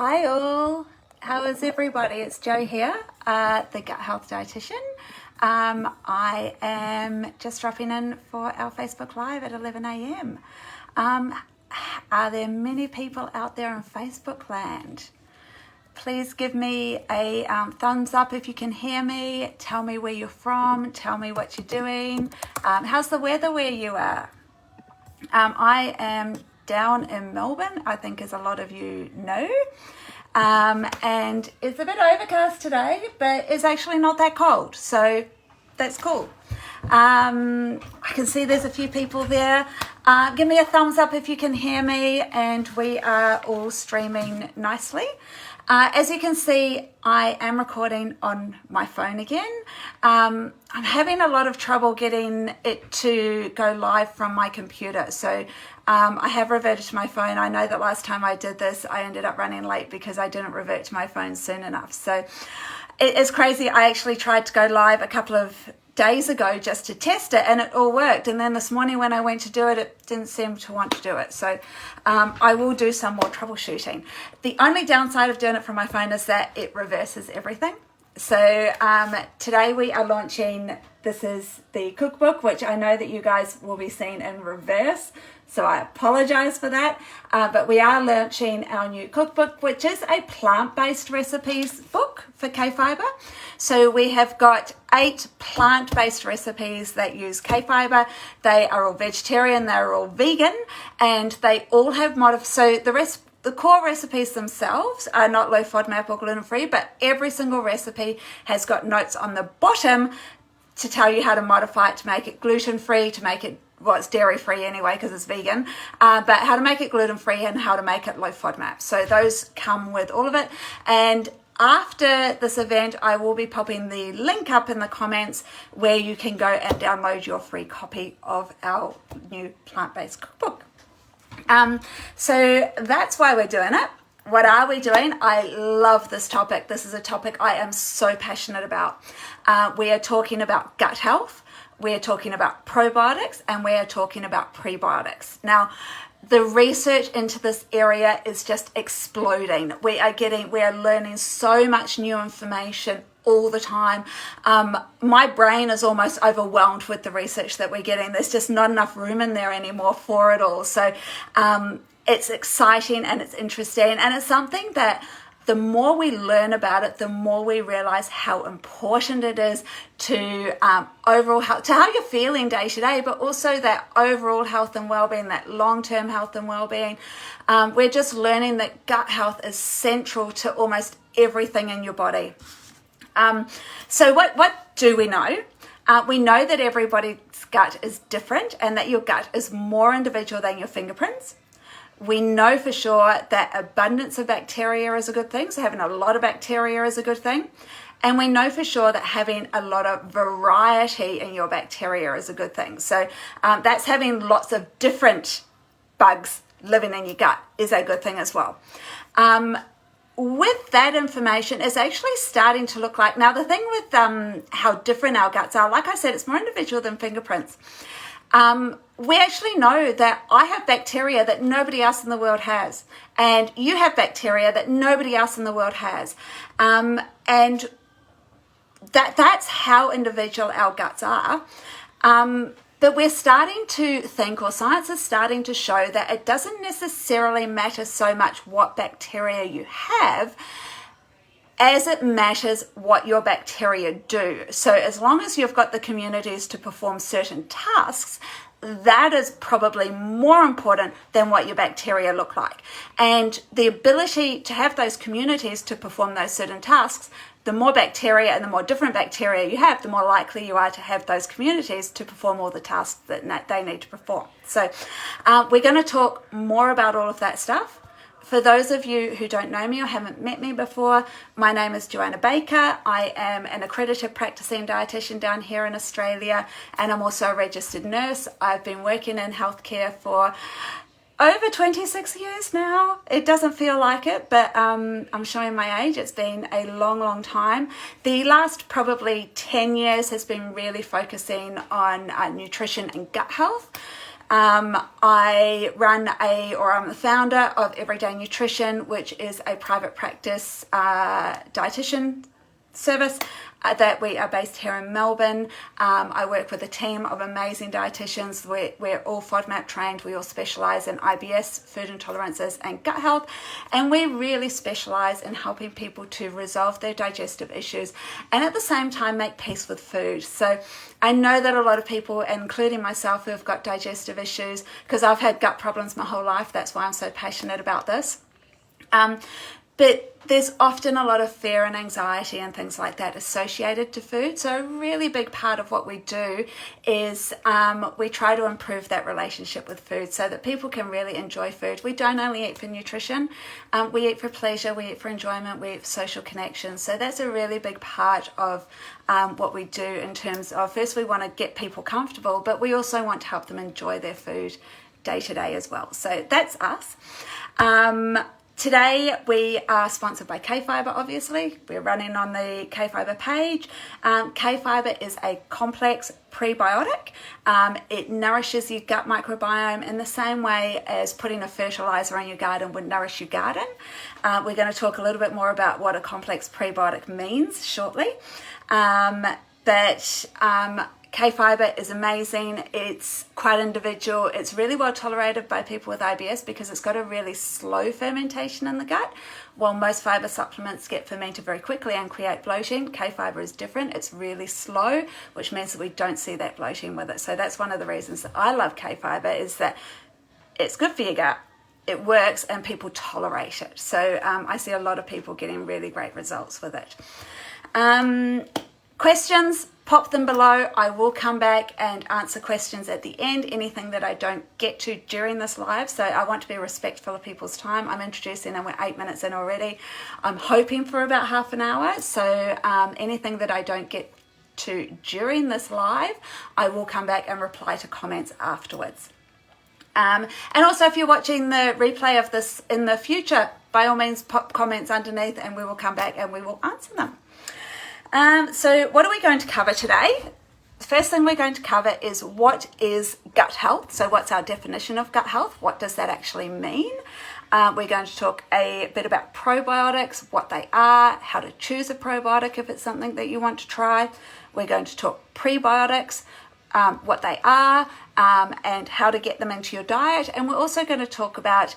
Hi all, how is everybody? It's Jo here, the Gut Health Dietitian. I am just dropping in for our Facebook Live at 11 a.m. Are there many people out there in Facebook land? Please give me a thumbs up if you can hear me. Tell me where you're from, tell me what you're doing. How's the weather where you are? I am down in Melbourne, I think as a lot of you know, and it's a bit overcast today, but it's actually not that cold, so that's cool. I can see there's a few people there. Give me a thumbs up if you can hear me, and we are all streaming nicely. As you can see, I am recording on my phone again. I'm having a lot of trouble getting it to go live from my computer. So I have reverted to my phone. I know that last time I did this, I ended up running late because I didn't revert to my phone soon enough. So it's crazy. I actually tried to go live a couple of days ago just to test it, and it all worked, and then this morning when I went to do it, it didn't seem to want to do it. So I will do some more troubleshooting. The only downside of doing it from my phone is that it reverses everything. So today we are launching, this is the cookbook, which I know that you guys will be seeing in reverse, so I apologize for that, but we are launching our new cookbook, which is a plant-based recipes book for Kfibre. So we have got 8 plant-based recipes that use Kfibre. They are all vegetarian, they're all vegan, and they all have so the core recipes themselves are not low FODMAP or gluten-free, but every single recipe has got notes on the bottom to tell you how to modify it to make it gluten-free, to make it, well, it's dairy-free anyway because it's vegan, but how to make it gluten-free and how to make it low FODMAP. So those come with all of it. And after this event, I will be popping the link up in the comments where you can go and download your free copy of our new plant-based cookbook. So that's why we're doing it. What are we doing? I love this topic. This is a topic I am so passionate about. We are talking about gut health. We are talking about probiotics, and we are talking about prebiotics. Now, the research into this area is just exploding. We are learning so much new information all the time. My brain is almost overwhelmed with the research that we're getting. There's just not enough room in there anymore for it all. So it's exciting and it's interesting, and it's something that the more we learn about it, the more we realize how important it is to overall health, to how you're feeling day to day, but also that overall health and well-being, that long-term health and well-being. We're just learning that gut health is central to almost everything in your body. So what do we know? We know that everybody's gut is different and that your gut is more individual than your fingerprints. We know for sure that abundance of bacteria is a good thing, so having a lot of bacteria is a good thing. And we know for sure that having a lot of variety in your bacteria is a good thing. So that's having lots of different bugs living in your gut is a good thing as well. With that information, it's actually starting to look like, now the thing with how different our guts are, like I said, it's more individual than fingerprints. We actually know that I have bacteria that nobody else in the world has, and you have bacteria that nobody else in the world has, and that's how individual our guts are. But we're starting to think, or science is starting to show, that it doesn't necessarily matter so much what bacteria you have as it matters what your bacteria do. So as long as you've got the communities to perform certain tasks, that is probably more important than what your bacteria look like. And the ability to have those communities to perform those certain tasks, the more bacteria and the more different bacteria you have, the more likely you are to have those communities to perform all the tasks that they need to perform. So we're going to talk more about all of that stuff. For those of you who don't know me or haven't met me before, my name is Joanna Baker. I am an accredited practicing dietitian down here in Australia, and I'm also a registered nurse. I've been working in healthcare for over 26 years now. It doesn't feel like it, but I'm showing my age. It's been a long, long time. The last probably 10 years has been really focusing on nutrition and gut health. I'm the founder of Everyday Nutrition, which is a private practice dietitian service that we are based here in Melbourne. I work with a team of amazing dietitians. We're all FODMAP trained. We all specialise in IBS, food intolerances and gut health, and we really specialise in helping people to resolve their digestive issues and at the same time make peace with food. So I know that a lot of people, including myself, who have got digestive issues, because I've had gut problems my whole life, that's why I'm so passionate about this. But there's often a lot of fear and anxiety and things like that associated to food. So a really big part of what we do is we try to improve that relationship with food so that people can really enjoy food. We don't only eat for nutrition, we eat for pleasure, we eat for enjoyment, we eat for social connections. So that's a really big part of what we do in terms of, first we want to get people comfortable, but we also want to help them enjoy their food day to day as well. So that's us. Today we are sponsored by Kfibre, obviously. We're running on the Kfibre page. Kfibre is a complex prebiotic. It nourishes your gut microbiome in the same way as putting a fertilizer on your garden would nourish your garden. We're going to talk a little bit more about what a complex prebiotic means shortly. Kfibre is amazing. It's quite individual. It's really well tolerated by people with IBS because it's got a really slow fermentation in the gut. While most fibre supplements get fermented very quickly and create bloating, Kfibre is different. It's really slow, which means that we don't see that bloating with it. So that's one of the reasons that I love Kfibre, is that it's good for your gut. It works and people tolerate it. So I see a lot of people getting really great results with it. Questions, pop them below. I will come back and answer questions at the end, anything that I don't get to during this live. So I want to be respectful of people's time. I'm introducing and we're 8 minutes in already. I'm hoping for about half an hour. So anything that I don't get to during this live, I will come back and reply to comments afterwards. And also if you're watching the replay of this in the future, by all means pop comments underneath and we will come back and we will answer them. So what are we going to cover today? The first thing we're going to cover is what is gut health. So what's our definition of gut health? What does that actually mean? We're going to talk a bit about probiotics, what they are, how to choose a probiotic if it's something that you want to try. We're going to talk prebiotics, what they are, and how to get them into your diet. And we're also going to talk about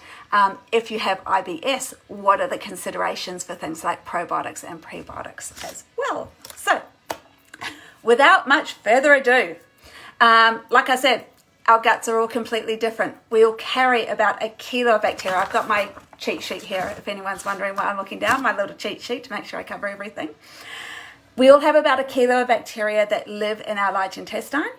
if you have IBS, what are the considerations for things like probiotics and prebiotics as well. So without much further ado, like I said, our guts are all completely different. We all carry about 1 kilo of bacteria. I've got my cheat sheet here if anyone's wondering why I'm looking down, my little cheat sheet to make sure I cover everything. We all have about 1 kilo of bacteria that live in our large intestine.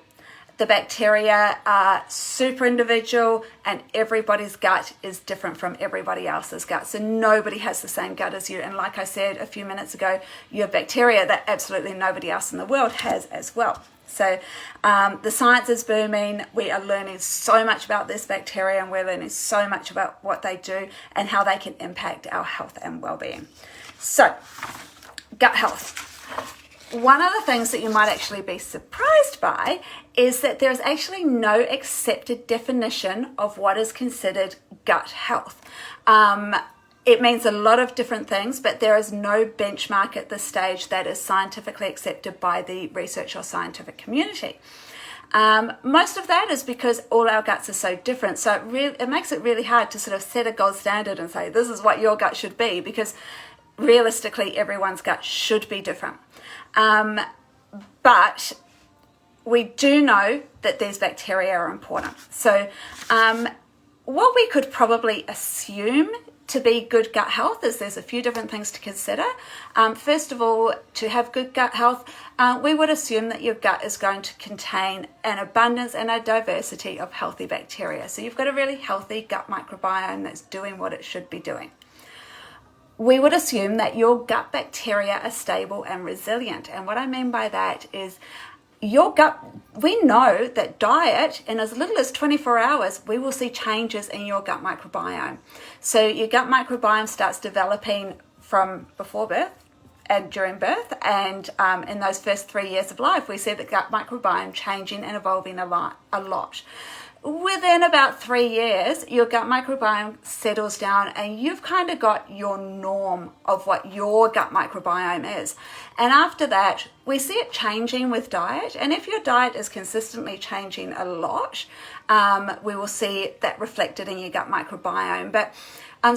The bacteria are super individual and everybody's gut is different from everybody else's gut. So nobody has the same gut as you. And like I said a few minutes ago, you have bacteria that absolutely nobody else in the world has as well. So the science is booming. We are learning so much about this bacteria and we're learning so much about what they do and how they can impact our health and well-being. So gut health. One of the things that you might actually be surprised by is that there's actually no accepted definition of what is considered gut health. It means a lot of different things, but there is no benchmark at this stage that is scientifically accepted by the research or scientific community. Most of that is because all our guts are so different. So it makes it really hard to sort of set a gold standard and say, this is what your gut should be, because realistically, everyone's gut should be different. But we do know that these bacteria are important. So what we could probably assume to be good gut health is there's a few different things to consider. First of all, to have good gut health, we would assume that your gut is going to contain an abundance and a diversity of healthy bacteria. So you've got a really healthy gut microbiome that's doing what it should be doing. We would assume that your gut bacteria are stable and resilient. And what I mean by that is your gut, we know that diet, in as little as 24 hours, we will see changes in your gut microbiome. So your gut microbiome starts developing from before birth and during birth. And in those first 3 years of life, we see the gut microbiome changing and evolving a lot. within about 3 years, your gut microbiome settles down and you've kind of got your norm of what your gut microbiome is. And after that, we see it changing with diet. And if your diet is consistently changing a lot, we will see that reflected in your gut microbiome. But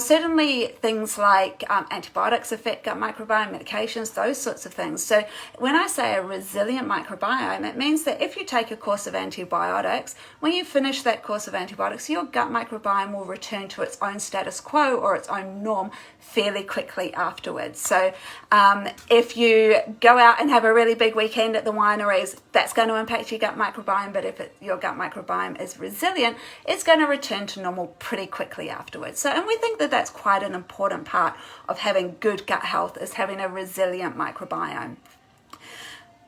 certainly things like antibiotics affect gut microbiome, medications, those sorts of things. So when I say a resilient microbiome, it means that if you take a course of antibiotics, when you finish that course of antibiotics, your gut microbiome will return to its own status quo or its own norm fairly quickly afterwards. So if you go out and have a really big weekend at the wineries, that's going to impact your gut microbiome. But if your gut microbiome is resilient, it's going to return to normal pretty quickly afterwards. So, and we think that that's quite an important part of having good gut health, is having a resilient microbiome.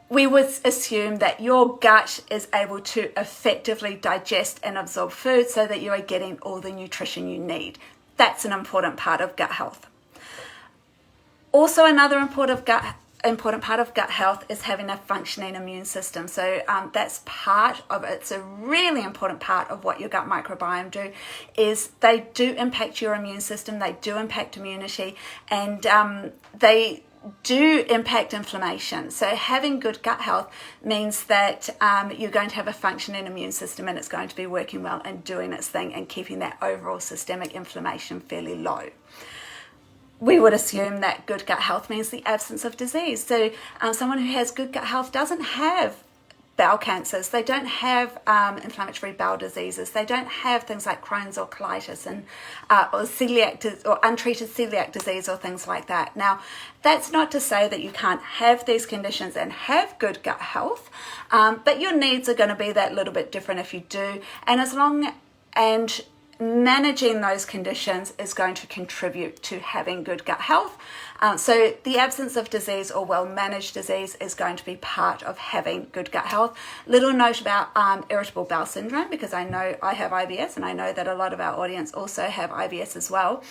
We would assume that your gut is able to effectively digest and absorb food so that you are getting all the nutrition you need. That's an important part of gut health. Also, another important part of gut health is having a functioning immune system. So that's part of it. It's a really important part of what your gut microbiome do, is they do impact your immune system, they do impact immunity, and they do impact inflammation. So having good gut health means that you're going to have a functioning immune system and it's going to be working well and doing its thing and keeping that overall systemic inflammation fairly low. We would assume that good gut health means the absence of disease. So someone who has good gut health doesn't have bowel cancers, they don't have inflammatory bowel diseases, they don't have things like Crohn's or colitis and or celiac or untreated celiac disease or things like that. Now, that's not to say that you can't have these conditions and have good gut health, but your needs are going to be that little bit different if you do. And managing those conditions is going to contribute to having good gut health. So the absence of disease or well-managed disease is going to be part of having good gut health. Little note about irritable bowel syndrome, because I know I have IBS and I know that a lot of our audience also have IBS as well,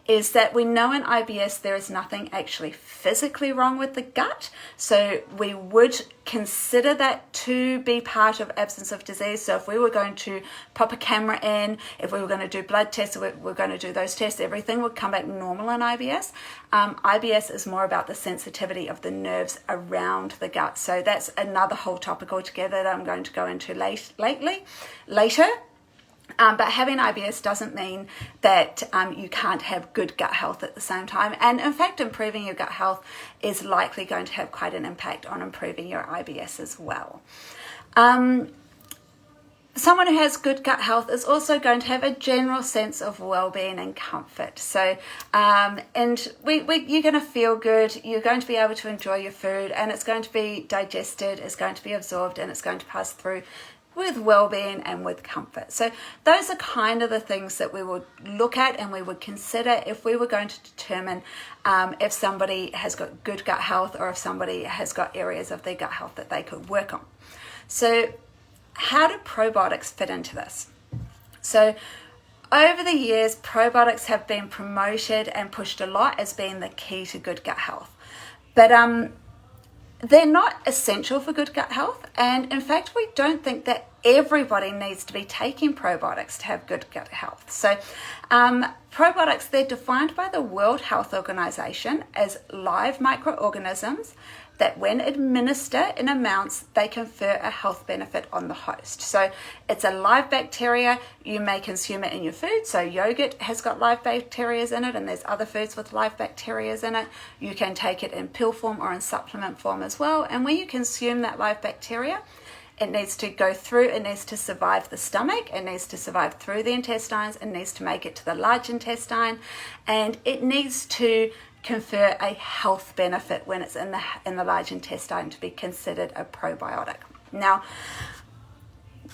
is that we know in IBS there is nothing actually physically wrong with the gut. So we would consider that to be part of absence of disease. So if we were going to pop a camera in, if we were going to do blood tests, we're going to do those tests, everything would come back normal in IBS. IBS is more about the sensitivity of the nerves around the gut. So that's another whole topic altogether that I'm going to go into later. But having IBS doesn't mean that you can't have good gut health at the same time. And in fact, improving your gut health is likely going to have quite an impact on improving your IBS as well. Someone who has good gut health is also going to have a general sense of well-being and comfort. So, and you're going to feel good, you're going to be able to enjoy your food, and it's going to be digested, it's going to be absorbed, and it's going to pass through with well-being and with comfort. So those are kind of the things that we would look at and we would consider if we were going to determine if somebody has got good gut health or if somebody has got areas of their gut health that they could work on. So how do probiotics fit into this? So over the years, probiotics have been promoted and pushed a lot as being the key to good gut health. But they're not essential for good gut health, and in fact we don't think that everybody needs to be taking probiotics to have good gut health. So probiotics, they're defined by the World Health Organization as live microorganisms that when administered in amounts, they confer a health benefit on the host. So it's a live bacteria, you may consume it in your food. So yogurt has got live bacteria in it, and there's other foods with live bacteria in it. You can take it in pill form or in supplement form as well. And when you consume that live bacteria, it needs to go through, it needs to survive the stomach, it needs to survive through the intestines, it needs to make it to the large intestine, and it needs to confer a health benefit when it's in the large intestine to be considered a probiotic. Now,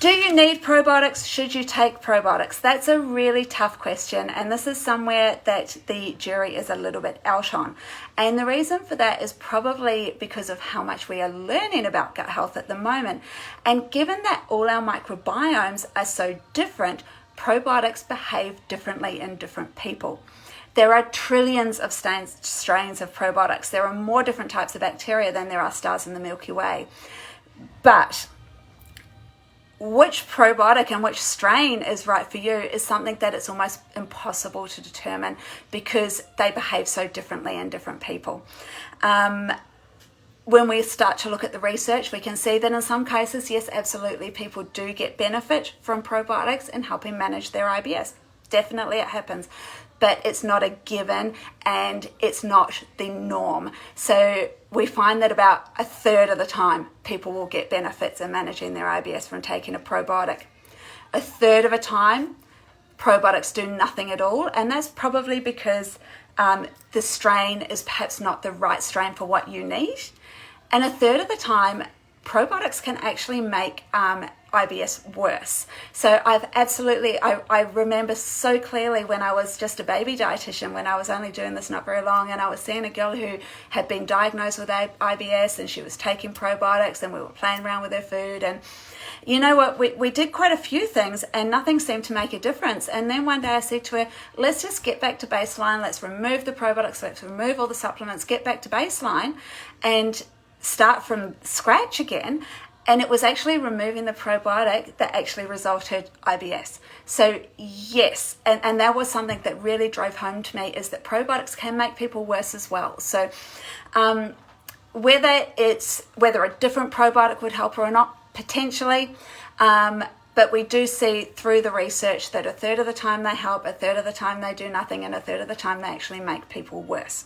do you need probiotics? Should you take probiotics? That's a really tough question, and this is somewhere that the jury is a little bit out on. And the reason for that is probably because of how much we are learning about gut health at the moment. And given that all our microbiomes are so different, probiotics behave differently in different people. There are trillions of strains of probiotics. There are more different types of bacteria than there are stars in the Milky Way. But which probiotic and which strain is right for you is something that it's almost impossible to determine because they behave so differently in different people. When we start to look at the research, we can see that in some cases, yes, absolutely, people do get benefit from probiotics in helping manage their IBS. Definitely it happens, but it's not a given and it's not the norm. So we find that about a third of the time people will get benefits in managing their IBS from taking a probiotic. A third of the time, probiotics do nothing at all, and that's probably because the strain is perhaps not the right strain for what you need. And a third of the time, probiotics can actually make IBS worse. So I remember so clearly when I was just a baby dietitian, when I was only doing this not very long, and I was seeing a girl who had been diagnosed with IBS and she was taking probiotics and we were playing around with her food. And you know what, we did quite a few things and nothing seemed to make a difference. And then one day I said to her, let's just get back to baseline. Let's remove the probiotics. Let's remove all the supplements, get back to baseline and start from scratch again. And it was actually removing the probiotic that actually resulted IBS. So yes, and that was something that really drove home to me, is that probiotics can make people worse as well. So whether a different probiotic would help or not, potentially, but we do see through the research that a third of the time they help, a third of the time they do nothing, and a third of the time they actually make people worse.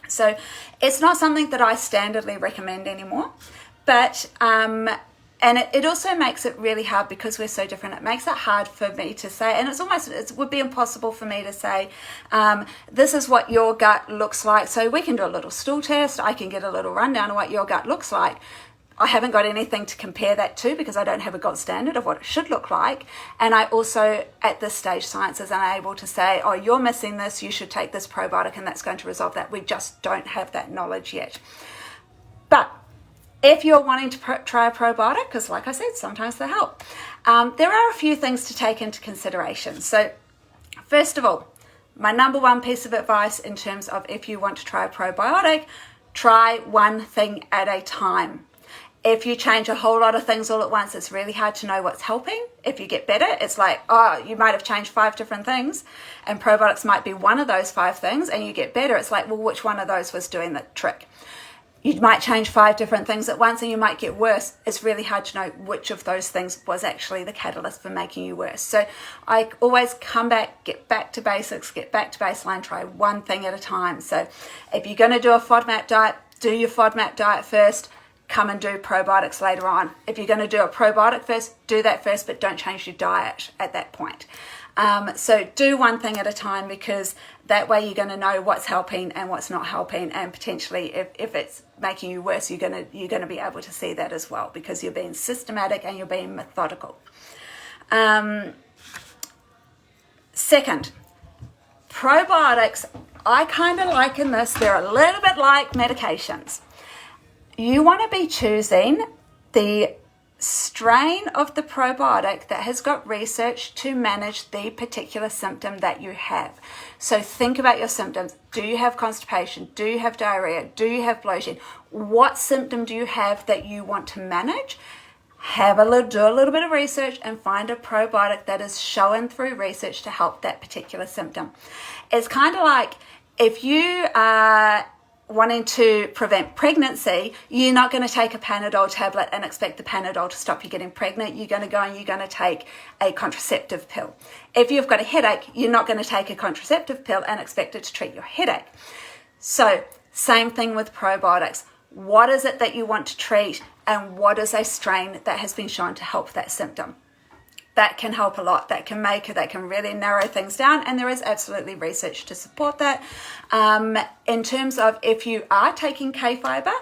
So it's not something that I standardly recommend anymore. But, and it also makes it really hard because we're so different. It makes it hard for me to say, and it would be impossible for me to say, this is what your gut looks like. So we can do a little stool test. I can get a little rundown of what your gut looks like. I haven't got anything to compare that to because I don't have a gold standard of what it should look like. And I also, at this stage, science is unable to say, oh, you're missing this, you should take this probiotic and that's going to resolve that. We just don't have that knowledge yet. But if you're wanting to try a probiotic, because like I said, sometimes they help, there are a few things to take into consideration. So first of all, my number one piece of advice in terms of if you want to try a probiotic, try one thing at a time. If you change a whole lot of things all at once, it's really hard to know what's helping. If you get better, it's like, oh, you might have changed 5 different things and probiotics might be one of those 5 things, and you get better. It's like, well, which one of those was doing the trick? You might change 5 different things at once and you might get worse. It's really hard to know which of those things was actually the catalyst for making you worse. So I always come back, get back to basics, get back to baseline, try one thing at a time. So if you're going to do a FODMAP diet, do your FODMAP diet first, come and do probiotics later on. If you're going to do a probiotic first, do that first, but don't change your diet at that point. So do one thing at a time, because that way you're going to know what's helping and what's not helping, and potentially if it's making you worse, you're going to be able to see that as well, because you're being systematic and you're being methodical. Second, probiotics, I kind of liken this, they're a little bit like medications. You want to be choosing the strain of the probiotic that has got research to manage the particular symptom that you have. So think about your symptoms. Do you have constipation? Do you have diarrhea? Do you have bloating? What symptom do you have that you want to manage? Do a little bit of research and find a probiotic that is shown through research to help that particular symptom. It's kind of like if you are wanting to prevent pregnancy, you're not going to take a Panadol tablet and expect the Panadol to stop you getting pregnant. You're going to go and you're going to take a contraceptive pill. If you've got a headache, you're not going to take a contraceptive pill and expect it to treat your headache. So same thing with probiotics. What is it that you want to treat, and what is a strain that has been shown to help that symptom? That can help a lot. That can really narrow things down, and there is absolutely research to support that. In terms of if you are taking Kfibre,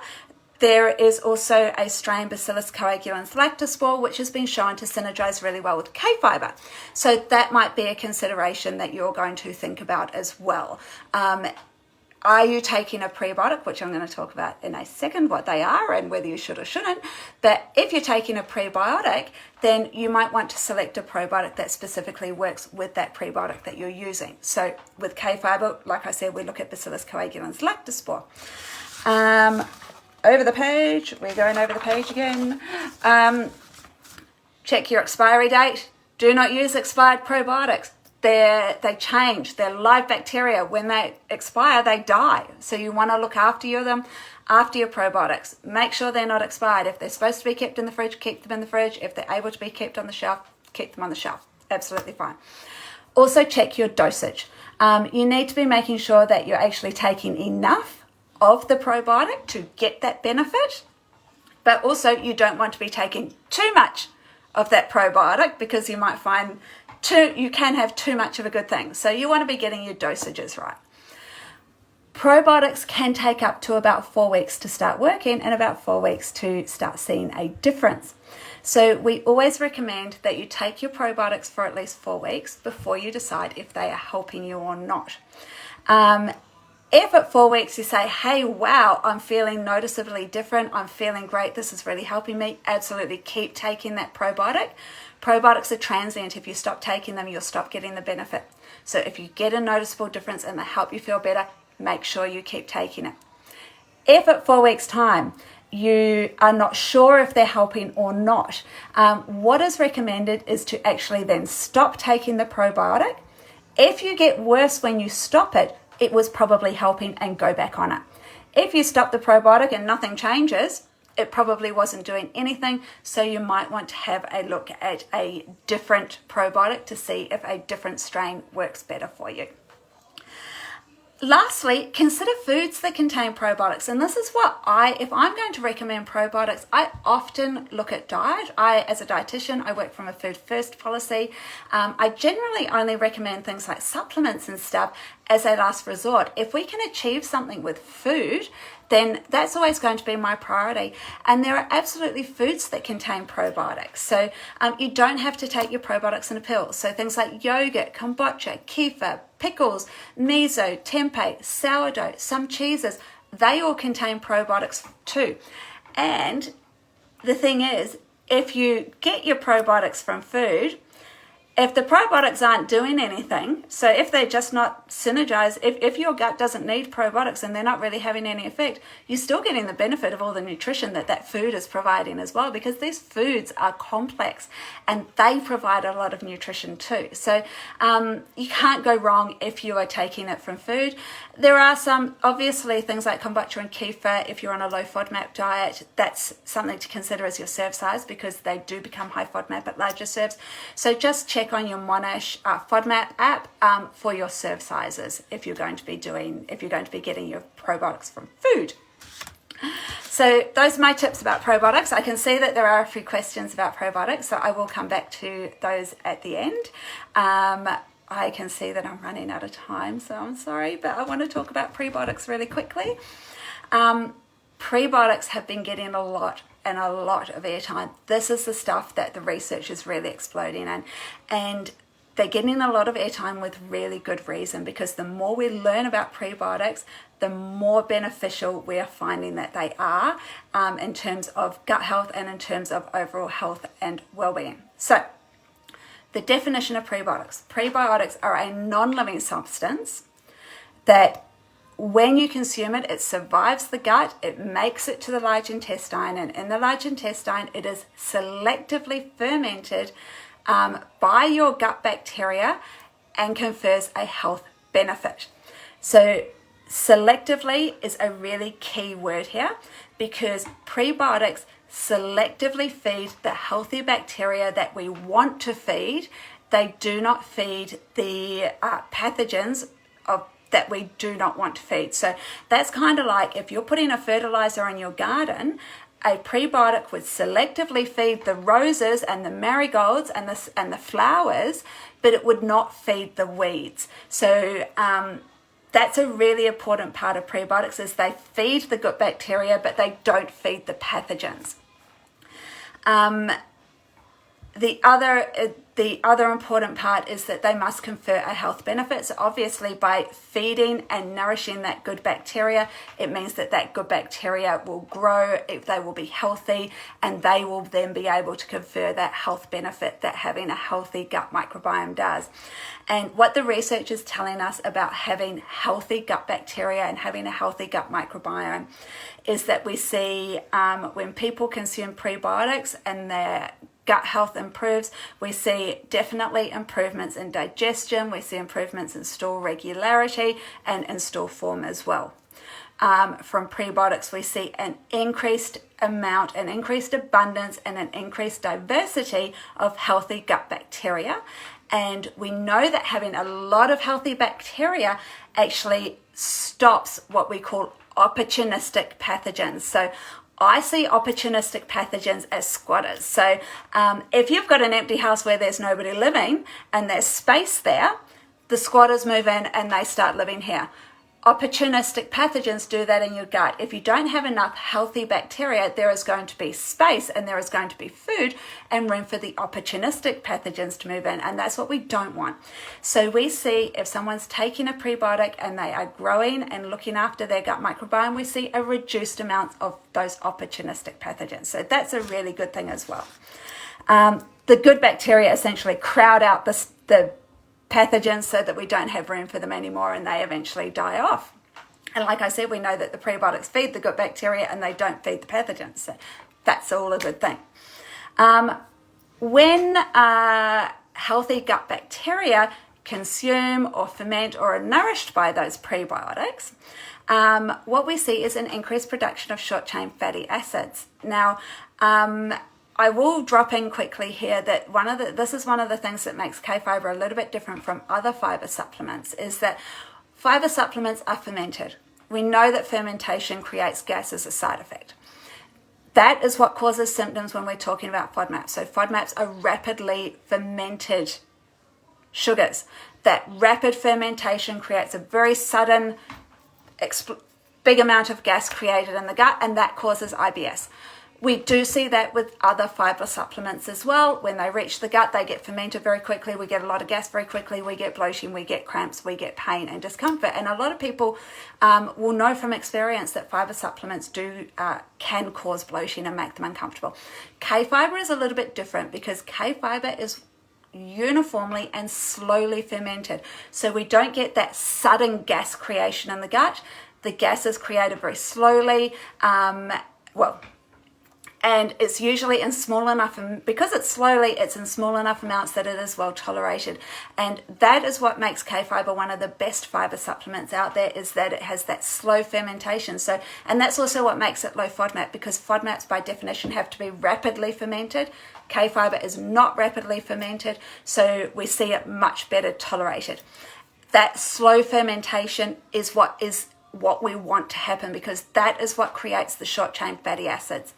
there is also a strain, Bacillus coagulans lactospore, which has been shown to synergize really well with Kfibre. So that might be a consideration that you're going to think about as well. Are you taking a prebiotic, which I'm going to talk about in a second, what they are and whether you should or shouldn't. But if you're taking a prebiotic, then you might want to select a probiotic that specifically works with that prebiotic that you're using. So with Kfibre, like I said, we look at Bacillus coagulans lactospore. Over the page, we're going over the page again. Check your expiry date. Do not use expired probiotics. They change. They're live bacteria. When they expire, they die. So you want to look after them, after your probiotics. Make sure they're not expired. If they're supposed to be kept in the fridge, keep them in the fridge. If they're able to be kept on the shelf, keep them on the shelf. Absolutely fine. Also check your dosage. You need to be making sure that you're actually taking enough of the probiotic to get that benefit, but also you don't want to be taking too much of that probiotic because you might find you can have too much of a good thing. So you want to be getting your dosages right. Probiotics can take up to about 4 weeks to start working and about 4 weeks to start seeing a difference. So we always recommend that you take your probiotics for at least 4 weeks before you decide if they are helping you or not. If at 4 weeks you say, hey, wow, I'm feeling noticeably different, I'm feeling great, this is really helping me, absolutely keep taking that probiotic. Probiotics are transient. If you stop taking them, you'll stop getting the benefit. So if you get a noticeable difference and they help you feel better, make sure you keep taking it. If at 4 weeks' time you are not sure if they're helping or not, what is recommended is to actually then stop taking the probiotic. If you get worse when you stop it, it was probably helping and go back on it. If you stop the probiotic and nothing changes, it probably wasn't doing anything, so you might want to have a look at a different probiotic to see if a different strain works better for you. Lastly, consider foods that contain probiotics. And this is what if I'm going to recommend probiotics, I often look at diet. As a dietitian, I work from a food first policy. I generally only recommend things like supplements and stuff as a last resort. If we can achieve something with food, then that's always going to be my priority. And there are absolutely foods that contain probiotics. So you don't have to take your probiotics in a pill. So things like yogurt, kombucha, kefir, pickles, miso, tempeh, sourdough, some cheeses, they all contain probiotics too. And the thing is, if you get your probiotics from food, if the probiotics aren't doing anything, so if they're just not synergized, if your gut doesn't need probiotics and they're not really having any effect, you're still getting the benefit of all the nutrition that food is providing as well, because these foods are complex and they provide a lot of nutrition too. So you can't go wrong if you are taking it from food. There are some, obviously, things like kombucha and kefir. If you're on a low FODMAP diet, that's something to consider as your serve size, because they do become high FODMAP at larger serves. So just check on your Monash FODMAP app for your serve sizes if you're going to be getting your probiotics from food. So those are my tips about probiotics. I can see that there are a few questions about probiotics, so I will come back to those at the end. I can see that I'm running out of time, so I'm sorry, but I want to talk about prebiotics really quickly. Prebiotics have been getting a lot of airtime. This is the stuff that the research is really exploding in, and they're getting a lot of airtime with really good reason, because the more we learn about prebiotics, the more beneficial we are finding that they are in terms of gut health and in terms of overall health and well-being. So the definition of prebiotics. Prebiotics are a non-living substance that when you consume it, it survives the gut, it makes it to the large intestine, and in the large intestine, it is selectively fermented by your gut bacteria and confers a health benefit. So selectively is a really key word here, because prebiotics selectively feed the healthy bacteria that we want to feed. They do not feed the pathogens that we do not want to feed. So that's kind of like if you're putting a fertilizer in your garden, a prebiotic would selectively feed the roses and the marigolds and the flowers, but it would not feed the weeds. So that's a really important part of prebiotics, is they feed the good bacteria, but they don't feed the pathogens. The other important part is that they must confer a health benefit. So obviously by feeding and nourishing that good bacteria, it means that good bacteria will grow, they will be healthy, and they will then be able to confer that health benefit that having a healthy gut microbiome does. And what the research is telling us about having healthy gut bacteria and having a healthy gut microbiome is that we see when people consume prebiotics and their gut health improves, we see definitely improvements in digestion, we see improvements in stool regularity and in stool form as well. From prebiotics, we see an increased amount, an increased abundance, and an increased diversity of healthy gut bacteria. And we know that having a lot of healthy bacteria actually stops what we call opportunistic pathogens. So I see opportunistic pathogens as squatters. So if you've got an empty house where there's nobody living and there's space there, the squatters move in and they start living here. Opportunistic pathogens do that in your gut. If you don't have enough healthy bacteria, there is going to be space and there is going to be food and room for the opportunistic pathogens to move in, and that's what we don't want. So we see if someone's taking a prebiotic and they are growing and looking after their gut microbiome, we see a reduced amount of those opportunistic pathogens. So that's a really good thing as well. The good bacteria essentially crowd out the pathogens so that we don't have room for them anymore and they eventually die off. And like I said, we know that the prebiotics feed the good bacteria and they don't feed the pathogens. So that's all a good thing. When healthy gut bacteria consume or ferment or are nourished by those prebiotics, what we see is an increased production of short-chain fatty acids. Now, I will drop in quickly here that this is one of the things that makes Kfibre a little bit different from other fibre supplements, is that fibre supplements are fermented. We know that fermentation creates gas as a side effect. That is what causes symptoms when we're talking about FODMAPs. So FODMAPs are rapidly fermented sugars. That rapid fermentation creates a very sudden, big amount of gas created in the gut, and that causes IBS. We do see that with other fibre supplements as well. When they reach the gut, they get fermented very quickly. We get a lot of gas very quickly. We get bloating, we get cramps, we get pain and discomfort. And a lot of people will know from experience that fibre supplements can cause bloating and make them uncomfortable. Kfibre is a little bit different because Kfibre is uniformly and slowly fermented. So we don't get that sudden gas creation in the gut. The gas is created very slowly. And it's usually in small enough, because it's in small enough amounts that it is well tolerated. And that is what makes Kfibre one of the best fibre supplements out there, is that it has that slow fermentation. So, and that's also what makes it low FODMAP, because FODMAPs by definition have to be rapidly fermented. Kfibre is not rapidly fermented, so we see it much better tolerated. That slow fermentation is what we want to happen, because that is what creates the short-chain fatty acids.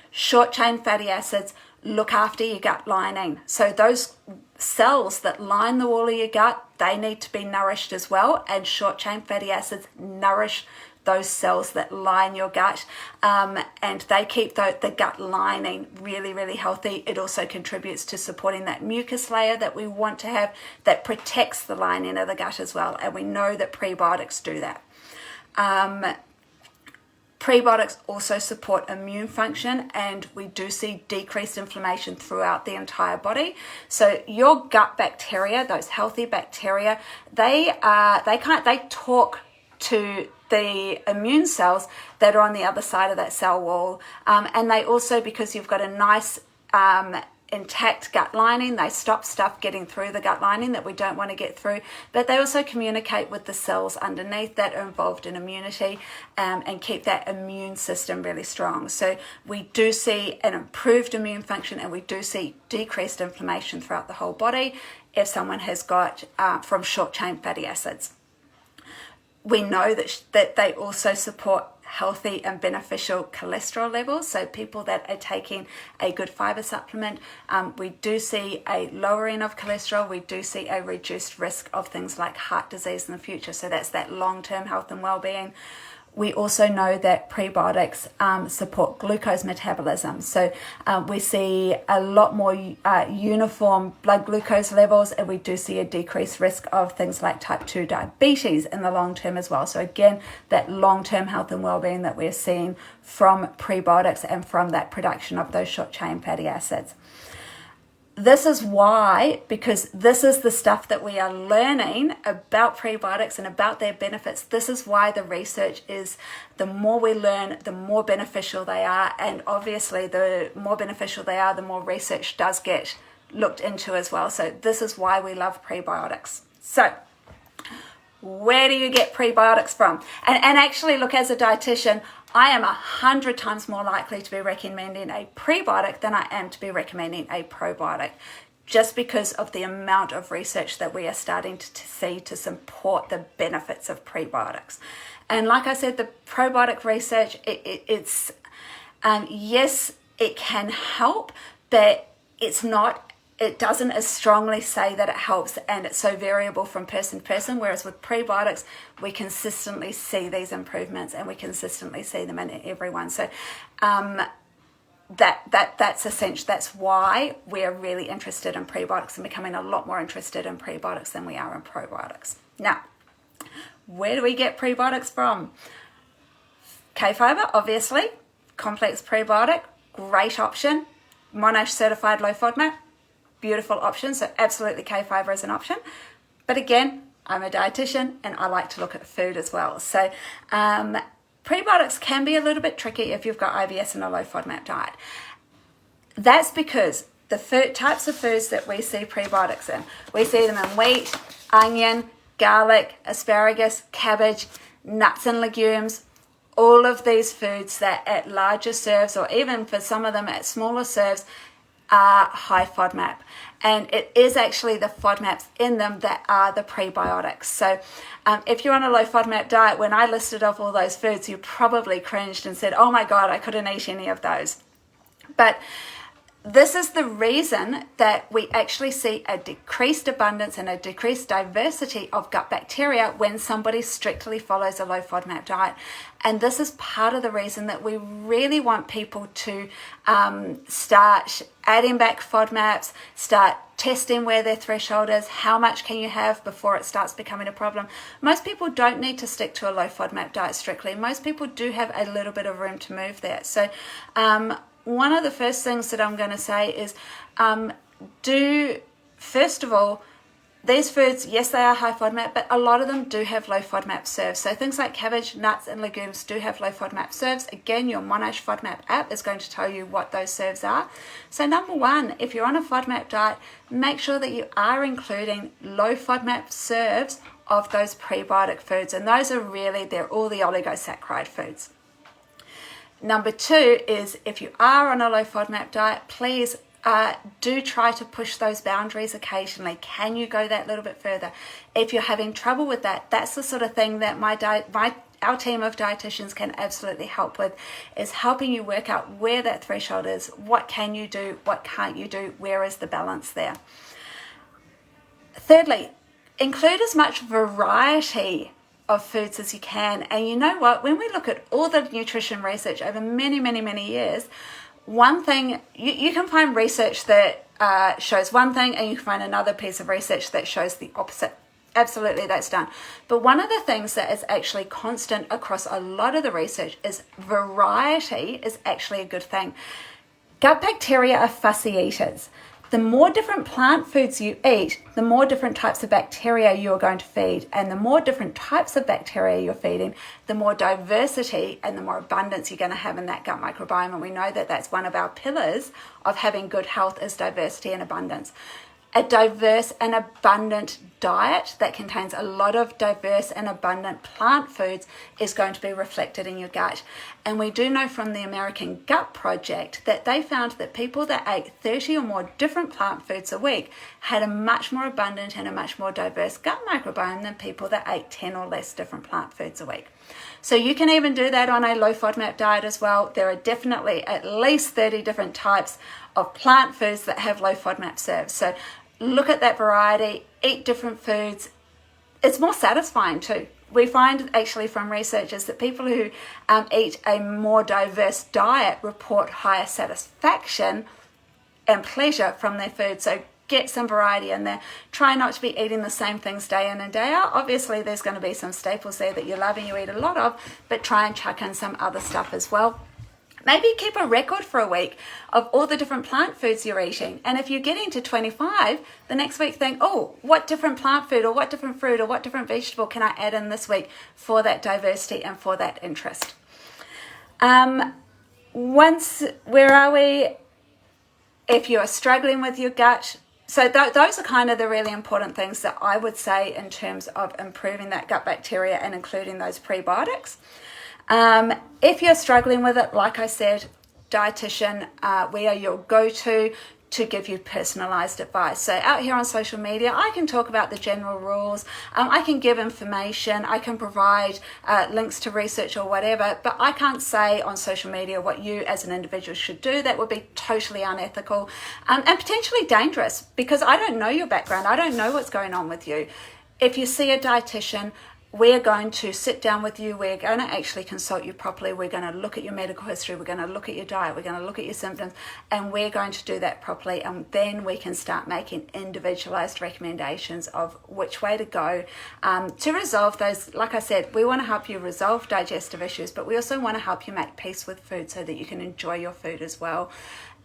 Short-chain fatty acids look after your gut lining. So those cells that line the wall of your gut, they need to be nourished as well. And short-chain fatty acids nourish those cells that line your gut, and they keep the gut lining really, really healthy. It also contributes to supporting that mucus layer that we want to have that protects the lining of the gut as well. And we know that prebiotics do that. Prebiotics also support immune function, and we do see decreased inflammation throughout the entire body. So your gut bacteria, those healthy bacteria, they talk to the immune cells that are on the other side of that cell wall, and they also, because you've got a nice intact gut lining, they stop stuff getting through the gut lining that we don't want to get through, but they also communicate with the cells underneath that are involved in immunity, and keep that immune system really strong. So we do see an improved immune function, and we do see decreased inflammation throughout the whole body if someone has got from short-chain fatty acids. We know that they also support healthy and beneficial cholesterol levels. So people that are taking a good fibre supplement, we do see a lowering of cholesterol. We do see a reduced risk of things like heart disease in the future. So that's that long-term health and well-being. We also know that prebiotics support glucose metabolism. So we see a lot more uniform blood glucose levels, and we do see a decreased risk of things like type 2 diabetes in the long term as well. So again, that long-term health and well-being that we're seeing from prebiotics and from that production of those short-chain fatty acids. this is why, because this is the stuff that we are learning about prebiotics and about their benefits. This is why the research is, the more we learn, the more beneficial they are. And obviously, the more beneficial they are, the more research does get looked into as well. So this is why we love prebiotics. So where do you get prebiotics from? And actually, look, as a dietitian, I am 100 times more likely to be recommending a prebiotic than I am to be recommending a probiotic, just because of the amount of research that we are starting to see to support the benefits of prebiotics. And like I said, the probiotic research, it's yes, it can help, but it doesn't as strongly say that it helps, and it's so variable from person to person, whereas with prebiotics, we consistently see these improvements and we consistently see them in everyone. So that's essential. That's why we're really interested in prebiotics and becoming a lot more interested in prebiotics than we are in probiotics. Now, where do we get prebiotics from? Kfibre, obviously, complex prebiotic, great option. Monash certified low FODMAP, beautiful option. So absolutely Kfibre is an option. But again, I'm a dietitian and I like to look at food as well. So prebiotics can be a little bit tricky if you've got IBS and a low FODMAP diet. That's because the types of foods that we see prebiotics in, we see them in wheat, onion, garlic, asparagus, cabbage, nuts and legumes, all of these foods that at larger serves, or even for some of them at smaller serves, are high FODMAP. And it is actually the FODMAPs in them that are the prebiotics. So if you're on a low FODMAP diet, when I listed off all those foods, you probably cringed and said, oh my God, I couldn't eat any of those. But this is the reason that we actually see a decreased abundance and a decreased diversity of gut bacteria when somebody strictly follows a low FODMAP diet. And this is part of the reason that we really want people to start adding back FODMAPs, start testing where their threshold is, how much can you have before it starts becoming a problem. Most people don't need to stick to a low FODMAP diet strictly. Most people do have a little bit of room to move there. So one of the first things that I'm going to say is first of all, these foods, yes, they are high FODMAP, but a lot of them do have low FODMAP serves. So things like cabbage, nuts, and legumes do have low FODMAP serves. Again, your Monash FODMAP app is going to tell you what those serves are. So number one, if you're on a FODMAP diet, make sure that you are including low FODMAP serves of those prebiotic foods. And those are really, they're all the oligosaccharide foods. Number two is, if you are on a low FODMAP diet, please do try to push those boundaries occasionally. Can you go that little bit further? If you're having trouble with that, that's the sort of thing that our team of dietitians can absolutely help with, is helping you work out where that threshold is. What can you do? What can't you do? Where is the balance there? Thirdly, include as much variety of foods as you can. And you know what? When we look at all the nutrition research over many, many, many years, one thing, you can find research that shows one thing and you can find another piece of research that shows the opposite. Absolutely, that's done. But one of the things that is actually constant across a lot of the research is variety is actually a good thing. Gut bacteria are fussy eaters. The more different plant foods you eat, the more different types of bacteria you're going to feed. And the more different types of bacteria you're feeding, the more diversity and the more abundance you're going to have in that gut microbiome. And we know that that's one of our pillars of having good health, is diversity and abundance. A diverse and abundant diet that contains a lot of diverse and abundant plant foods is going to be reflected in your gut. And we do know from the American Gut Project that they found that people that ate 30 or more different plant foods a week had a much more abundant and a much more diverse gut microbiome than people that ate 10 or less different plant foods a week. So you can even do that on a low FODMAP diet as well. There are definitely at least 30 different types of plant foods that have low FODMAP serves. So look at that variety, eat different foods. It's more satisfying too. We find actually from researchers that people who eat a more diverse diet report higher satisfaction and pleasure from their food. So get some variety in there. Try not to be eating the same things day in and day out. Obviously, there's going to be some staples there that you love and you eat a lot of, but try and chuck in some other stuff as well. Maybe keep a record for a week of all the different plant foods you're eating. And if you're getting to 25, the next week think, oh, what different plant food or what different fruit or what different vegetable can I add in this week for that diversity and for that interest? Where are we? If you are struggling with your gut, so those are kind of the really important things that I would say in terms of improving that gut bacteria and including those prebiotics. If you're struggling with it, like I said, dietitian, we are your go-to to give you personalized advice. So out here on social media, I can talk about the general rules, I can give information, I can provide links to research or whatever, but I can't say on social media what you as an individual should do. That would be totally unethical and potentially dangerous, because I don't know your background, I don't know what's going on with you. If you see a dietitian, we're going to sit down with you, we're going to actually consult you properly, we're going to look at your medical history, we're going to look at your diet, we're going to look at your symptoms, and we're going to do that properly, and then we can start making individualized recommendations of which way to go to resolve those. Like I said, we want to help you resolve digestive issues, but we also want to help you make peace with food so that you can enjoy your food as well.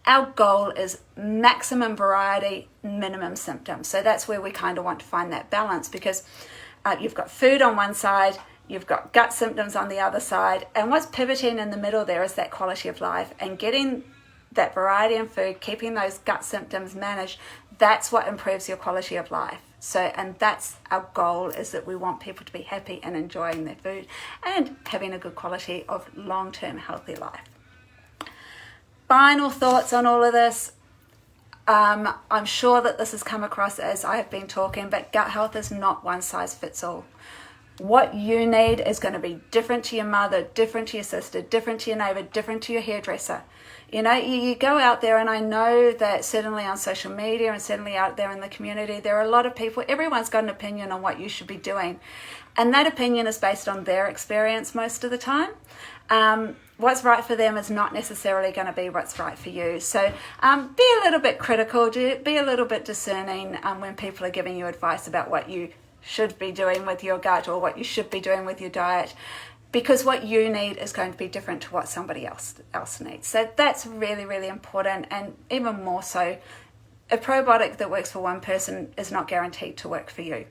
Our goal is maximum variety, minimum symptoms. So that's where we kind of want to find that balance, because you've got food on one side, you've got gut symptoms on the other side, and what's pivoting in the middle there is that quality of life, and getting that variety in food, keeping those gut symptoms managed, that's what improves your quality of life. So, and that's our goal, is that we want people to be happy and enjoying their food and having a good quality of long-term healthy life. Final thoughts on all of this. I'm sure that this has come across as I have been talking, but gut health is not one size fits all. What you need is going to be different to your mother, different to your sister, different to your neighbor, different to your hairdresser. You know, you go out there, and I know that certainly on social media and certainly out there in the community, there are a lot of people, everyone's got an opinion on what you should be doing. And that opinion is based on their experience most of the time. What's right for them is not necessarily going to be what's right for you. So be a little bit critical, be a little bit discerning when people are giving you advice about what you should be doing with your gut or what you should be doing with your diet, because what you need is going to be different to what somebody else needs. So that's really, really important, and even more so, a probiotic that works for one person is not guaranteed to work for you.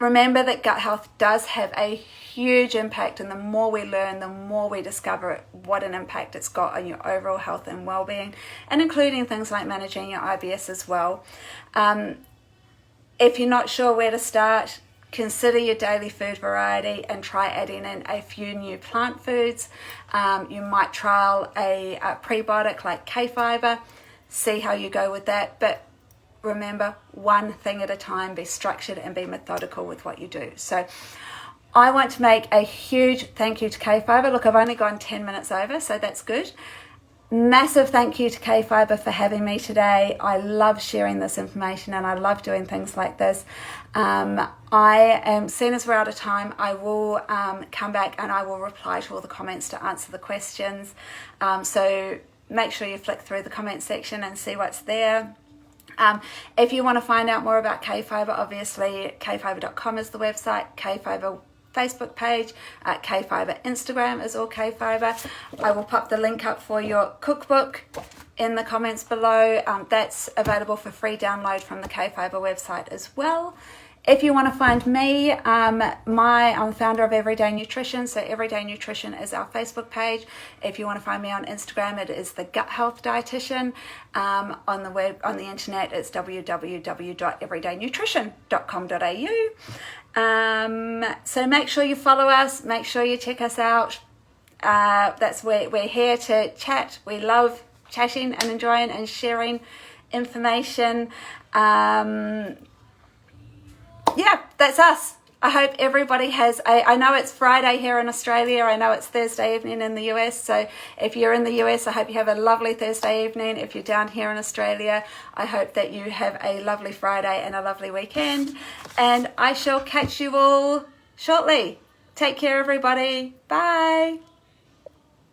Remember that gut health does have a huge impact, and the more we learn, the more we discover what an impact it's got on your overall health and well-being, and including things like managing your IBS as well. If you're not sure where to start, consider your daily food variety and try adding in a few new plant foods. You might trial a prebiotic like Kfibre, see how you go with that, but remember, one thing at a time, be structured and be methodical with what you do. So I want to make a huge thank you to Kfibre. Look, I've only gone 10 minutes over, so that's good. Massive thank you to Kfibre for having me today. I love sharing this information, and I love doing things like this. Soon as we're out of time, I will come back and I will reply to all the comments to answer the questions. So make sure you flick through the comment section and see what's there. If you want to find out more about Kfibre, obviously kfibre.com is the website, Kfibre Facebook page, Kfibre Instagram is all Kfibre. I will pop the link up for your cookbook in the comments below. That's available for free download from the Kfibre website as well. If you want to find me, I'm the founder of Everyday Nutrition, so Everyday Nutrition is our Facebook page. If you want to find me on Instagram, it is the Gut Health Dietitian. On the internet, it's www.everydaynutrition.com.au. So make sure you follow us, make sure you check us out. That's where we're here to chat. We love chatting and enjoying and sharing information. Yeah, that's us. I hope everybody has I know it's Friday here in Australia. I know it's Thursday evening in the US. So if you're in the US, I hope you have a lovely Thursday evening. If you're down here in Australia, I hope that you have a lovely Friday and a lovely weekend. And I shall catch you all shortly. Take care, everybody. Bye.